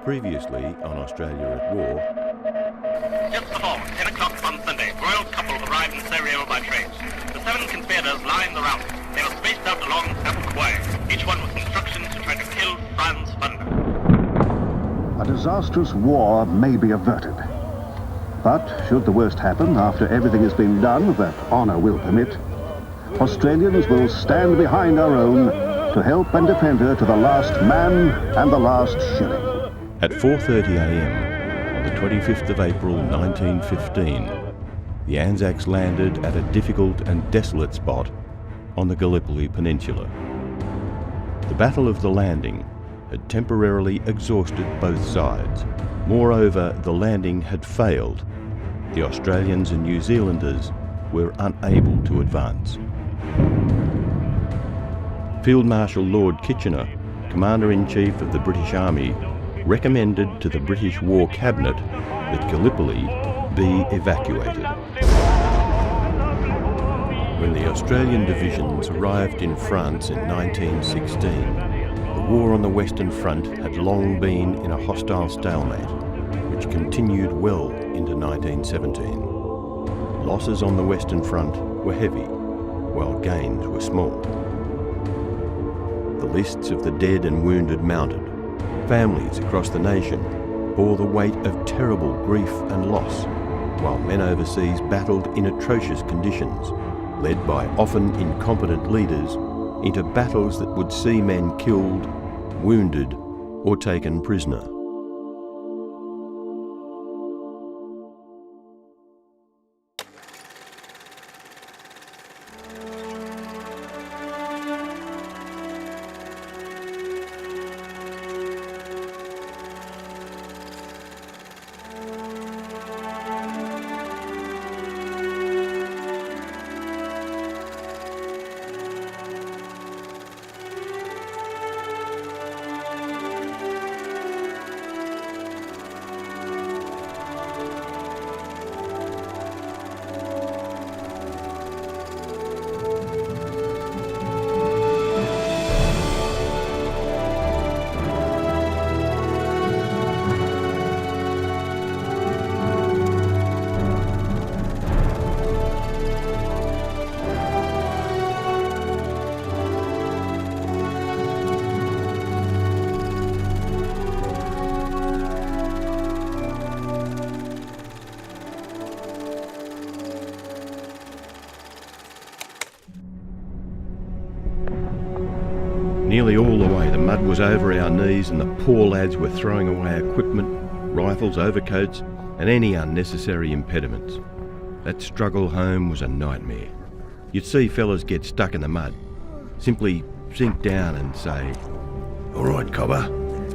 Previously on Australia at War. Just before 10 o'clock on Sunday, royal couple arrived in Sarajevo by train. The 7 conspirators lined the route. They were spaced out along separate ways, each one with instructions to try to kill Franz Funder. A disastrous war may be averted. But should the worst happen after everything has been done that honour will permit, Australians will stand behind our own to help and defend her to the last man and the last shilling. At 4:30 a.m. on the 25th of April 1915, the Anzacs landed at a difficult and desolate spot on the Gallipoli Peninsula. The Battle of the Landing had temporarily exhausted both sides. Moreover, the landing had failed. The Australians and New Zealanders were unable to advance. Field Marshal Lord Kitchener, Commander-in-Chief of the British Army, recommended to the British War Cabinet that Gallipoli be evacuated. When the Australian divisions arrived in France in 1916, the war on the Western Front had long been in a hostile stalemate, which continued well into 1917. Losses on the Western Front were heavy, while gains were small. The lists of the dead and wounded mounted. Families across the nation bore the weight of terrible grief and loss, while men overseas battled in atrocious conditions, led by often incompetent leaders into battles that would see men killed, wounded, or taken prisoner. Nearly all the way the mud was over our knees and the poor lads were throwing away equipment, rifles, overcoats and any unnecessary impediments. That struggle home was a nightmare. You'd see fellas get stuck in the mud, simply sink down and say, "All right, cobber,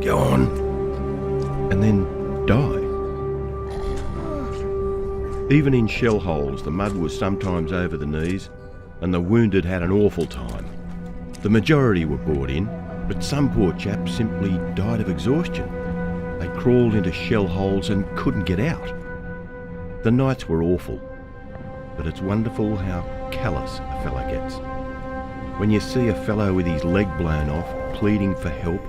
go on," and then die. Even in shell holes, the mud was sometimes over the knees and the wounded had an awful time. The majority were brought in, but some poor chaps simply died of exhaustion. They crawled into shell holes and couldn't get out. The nights were awful, but it's wonderful how callous a fella gets. When you see a fellow with his leg blown off, pleading for help,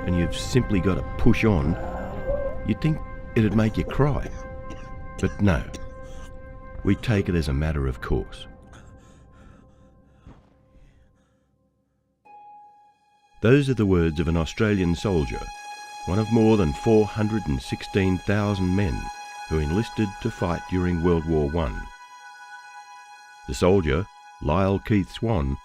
and you've simply got to push on, you'd think it'd make you cry. But no, we take it as a matter of course. Those are the words of an Australian soldier, one of more than 416,000 men who enlisted to fight during World War I. The soldier, Lyle Keith Swan,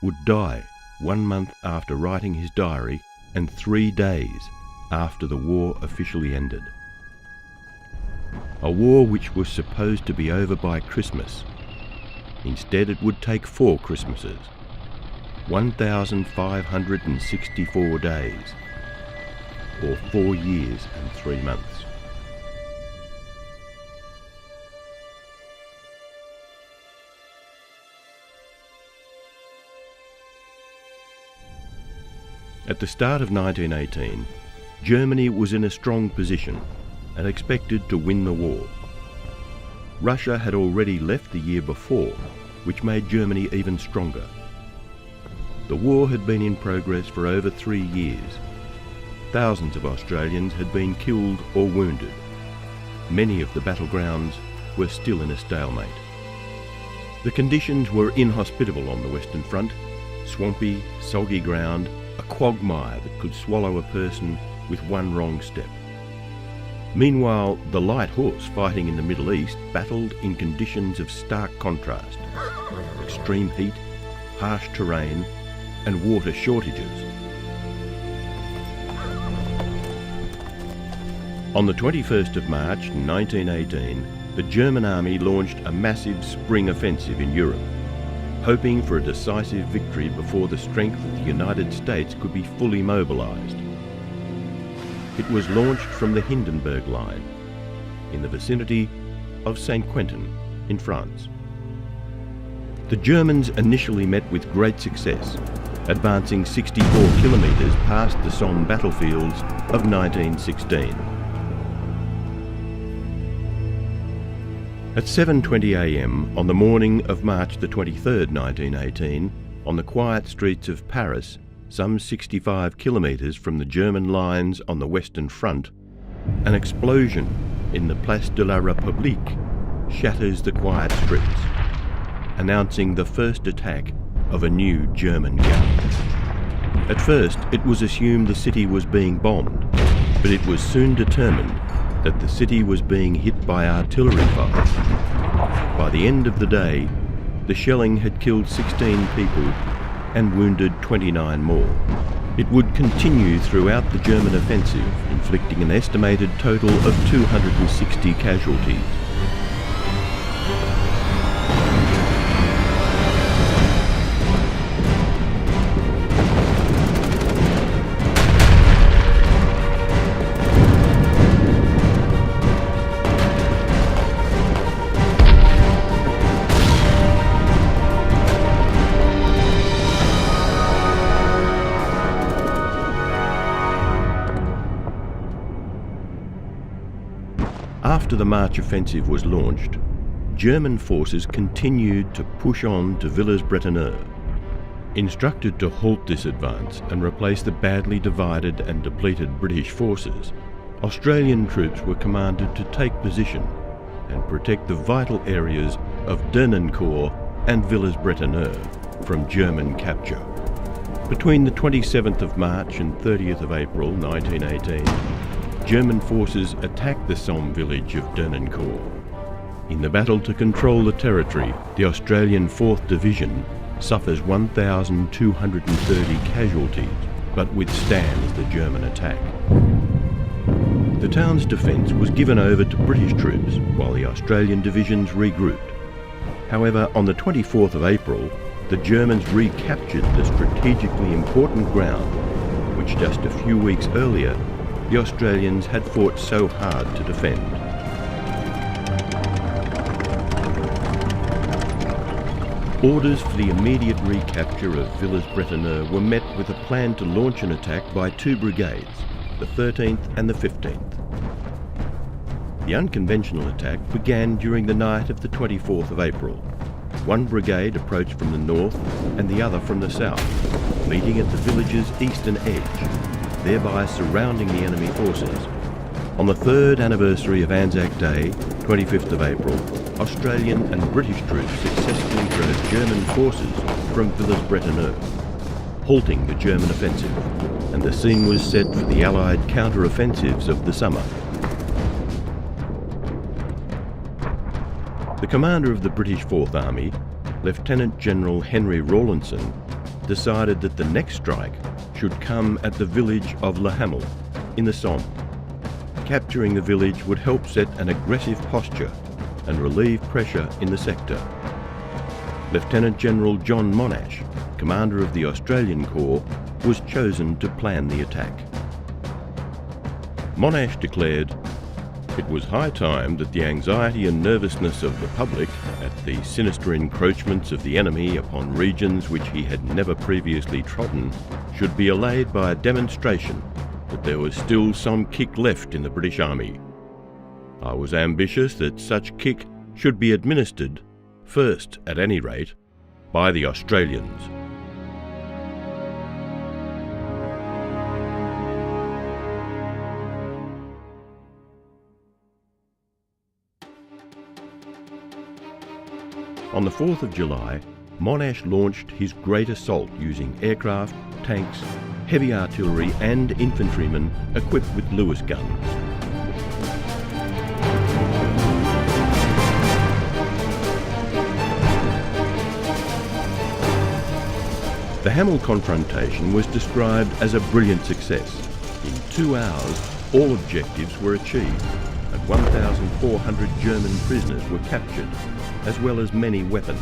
would die 1 month after writing his diary and 3 days after the war officially ended. A war which was supposed to be over by Christmas. Instead, it would take 4 Christmases. 1,564 days, or 4 years and 3 months. At the start of 1918, Germany was in a strong position and expected to win the war. Russia had already left the year before, which made Germany even stronger. The war had been in progress for over 3 years. thousands of Australians had been killed or wounded. Many of the battlegrounds were still in a stalemate. The conditions were inhospitable on the Western Front: swampy, soggy ground, a quagmire that could swallow a person with one wrong step. Meanwhile, the light horse fighting in the Middle East battled in conditions of stark contrast: extreme heat, harsh terrain, and water shortages. On the 21st of March 1918, the German army launched a massive spring offensive in Europe, hoping for a decisive victory before the strength of the United States could be fully mobilised. It was launched from the Hindenburg Line, in the vicinity of Saint-Quentin in France. The Germans initially met with great success, advancing 64 kilometres past the Somme battlefields of 1916. At 7:20 a.m. on the morning of March the 23rd, 1918, on the quiet streets of Paris, some 65 kilometres from the German lines on the Western Front, an explosion in the Place de la République shatters the quiet streets, announcing the first attack of a new German gun. At first, it was assumed the city was being bombed, but it was soon determined that the city was being hit by artillery fire. By the end of the day, the shelling had killed 16 people and wounded 29 more. It would continue throughout the German offensive, inflicting an estimated total of 260 casualties. After the March offensive was launched, German forces continued to push on to Villers-Bretonneux. Instructed to halt this advance and replace the badly divided and depleted British forces, Australian troops were commanded to take position and protect the vital areas of Dernancourt and Villers-Bretonneux from German capture. Between the 27th of March and 30th of April 1918, German forces attacked the Somme village of Dernancourt. In the battle to control the territory, the Australian 4th Division suffers 1,230 casualties, but withstands the German attack. The town's defence was given over to British troops while the Australian divisions regrouped. However, on the 24th of April, the Germans recaptured the strategically important ground, which just a few weeks earlier the Australians had fought so hard to defend. Orders for the immediate recapture of Villers-Bretonneux were met with a plan to launch an attack by two brigades, the 13th and the 15th. The unconventional attack began during the night of the 24th of April. One brigade approached from the north and the other from the south, meeting at the village's eastern edge, thereby surrounding the enemy forces. On the third anniversary of Anzac Day, 25th of April, Australian and British troops successfully drove German forces from Villers-Bretonneux, halting the German offensive, and the scene was set for the Allied counter-offensives of the summer. The commander of the British Fourth Army, Lieutenant General Henry Rawlinson, decided that the next strike should come at the village of Le Hamel in the Somme. Capturing the village would help set an aggressive posture and relieve pressure in the sector. Lieutenant General John Monash, commander of the Australian Corps, was chosen to plan the attack. Monash declared, "It was high time that the anxiety and nervousness of the public at the sinister encroachments of the enemy upon regions which he had never previously trodden should be allayed by a demonstration that there was still some kick left in the British Army. I was ambitious that such kick should be administered, first at any rate, by the Australians." On the 4th of July, Monash launched his great assault using aircraft, tanks, heavy artillery and infantrymen equipped with Lewis guns. The Hamel confrontation was described as a brilliant success. In 2 hours, all objectives were achieved, and 1,400 German prisoners were captured, as well as many weapons.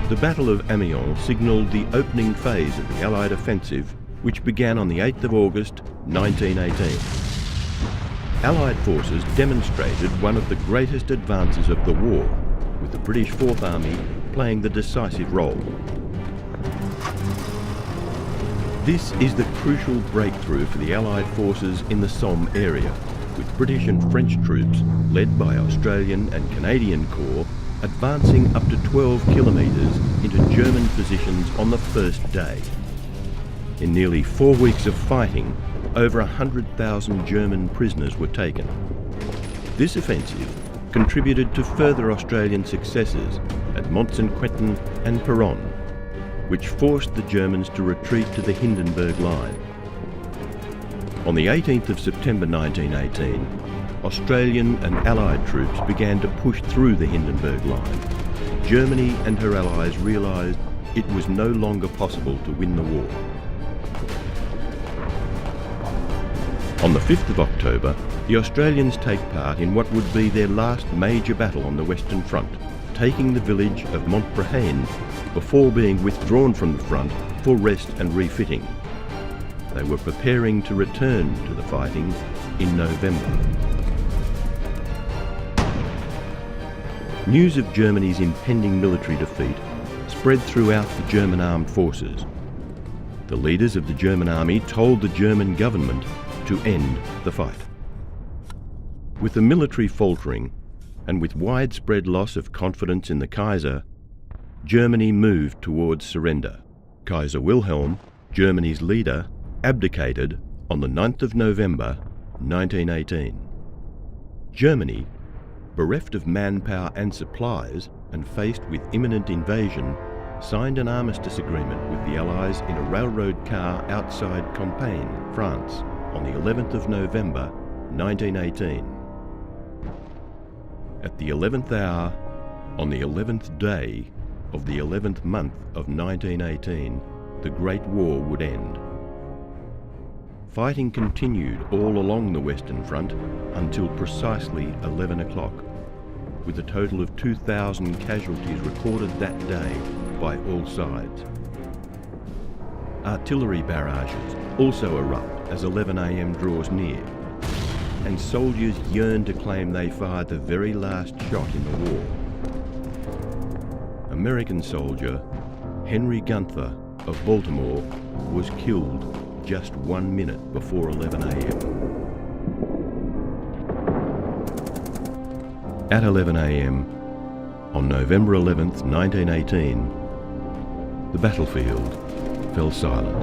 The Battle of Amiens signalled the opening phase of the Allied offensive, which began on the 8th of August 1918. Allied forces demonstrated one of the greatest advances of the war, with the British Fourth Army playing the decisive role. This is the crucial breakthrough for the Allied forces in the Somme area, with British and French troops, led by Australian and Canadian Corps, advancing up to 12 kilometres into German positions on the first day. In nearly 4 weeks of fighting, over 100,000 German prisoners were taken. This offensive contributed to further Australian successes at Mont-Saint-Quentin and Péronne, which forced the Germans to retreat to the Hindenburg Line. On the 18th of September 1918, Australian and Allied troops began to push through the Hindenburg Line. Germany and her allies realised it was no longer possible to win the war. On the 5th of October, the Australians take part in what would be their last major battle on the Western Front, taking the village of Montbretagne before being withdrawn from the front for rest and refitting. They were preparing to return to the fighting in November. News of Germany's impending military defeat spread throughout the German armed forces. The leaders of the German army told the German government to end the fight. With the military faltering, and with widespread loss of confidence in the Kaiser, Germany moved towards surrender. Kaiser Wilhelm, Germany's leader, abdicated on the 9th of November 1918. Germany, bereft of manpower and supplies and faced with imminent invasion, signed an armistice agreement with the Allies in a railroad car outside Compiègne, France, on the 11th of November 1918. At the 11th hour, on the 11th day of the 11th month of 1918, the Great War would end. Fighting continued all along the Western Front until precisely 11 o'clock, with a total of 2,000 casualties recorded that day by all sides. Artillery barrages also erupt as 11 a.m. draws near, and soldiers yearn to claim they fired the very last shot in the war. American soldier Henry Gunther of Baltimore was killed just 1 minute before 11 a.m. At 11 a.m. on November 11th, 1918, the battlefield fell silent.